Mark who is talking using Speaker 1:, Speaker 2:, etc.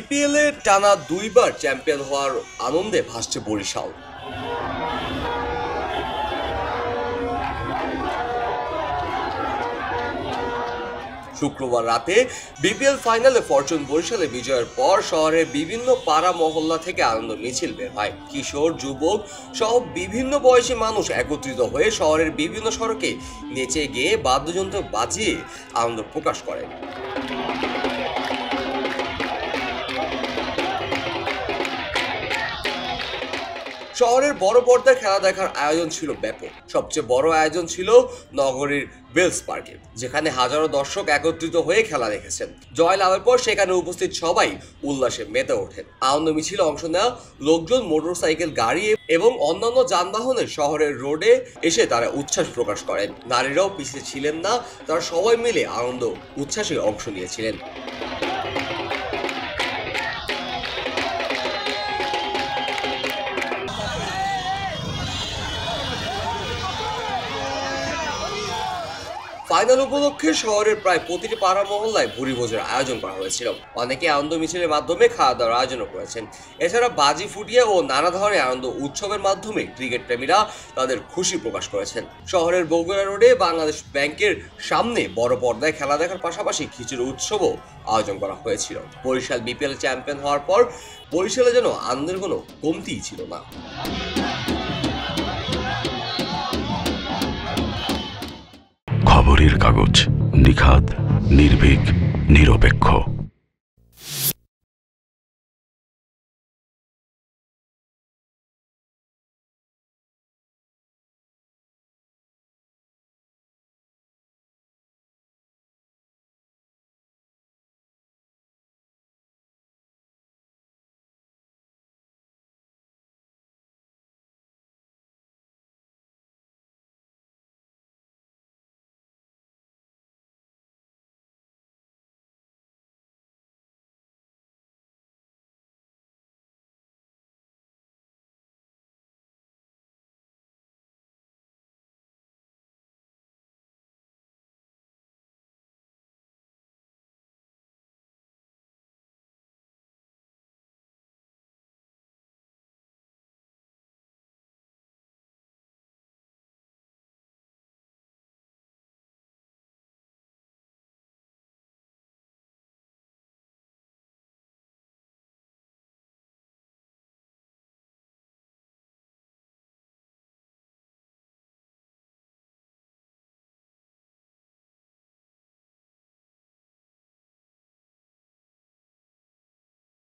Speaker 1: BPL এ টানা 2 বার champion হওয়ার আনন্দে ভাসছে বরিশাল। শুক্রবার রাতে বিপিএল ফাইনালে ফরচুন বরিশালে বিজয়ের পর শহরের বিভিন্ন পাড়া মহল্লা থেকে আনন্দ মিছিল বের হয়। কিশোর, যুবক সহ বিভিন্ন বয়সী মানুষ একত্রিত হয়ে শহরের বিভিন্ন সড়কে নেচে গেয়ে বাদ্যযন্ত্র বাজিয়ে আনন্দ প্রকাশ করেন। শহরের বড় পর্দায় খেলা দেখার আয়োজন ছিল ব্যাপক। সবচেয়ে বড় আয়োজন ছিল নগরীর বেলস পার্কে, যেখানে হাজারো দর্শক একত্রিত হয়ে খেলা দেখেছেন। জয় লাভের পর সেখানে উপস্থিত সবাই উল্লাসে মেতে ওঠেন। আনন্দ মিছিলে অংশ নেওয়া লোকজন মোটরসাইকেল, গাড়ি এবং অন্যান্য যানবাহনের শহরের রোডে এসে তারা উচ্ছ্বাস প্রকাশ করেন। নারীরাও পিছিয়ে ছিলেন না, তারা সবাই মিলে আনন্দ উচ্ছ্বাসে অংশ নিয়েছিলেন। ফাইনাল উপলক্ষে শহরের প্রায় প্রতিটি পাড়া মহল্লায় ভুরিভোজের আয়োজন করা হয়েছিল। অনেকে আনন্দ মিছিলের মাধ্যমে খাওয়া দাওয়ার আয়োজনও করেছেন। এছাড়া বাজি ফুটিয়ে ও নানা ধরনের আনন্দ উৎসবের মাধ্যমে ক্রিকেট প্রেমীরা তাদের খুশি প্রকাশ করেছেন। শহরের বগুড়া রোডে বাংলাদেশ ব্যাংকের সামনে বড় পর্দায় খেলা দেখার পাশাপাশি খিচুড়ি উৎসবও আয়োজন করা হয়েছিল। বরিশাল বিপিএল চ্যাম্পিয়ন হওয়ার পর বরিশালে যেন আনন্দের কোনো কমতিই ছিল না।
Speaker 2: খবরের কাগজ, নিখাত, নির্ভীক, নিরপেক্ষ।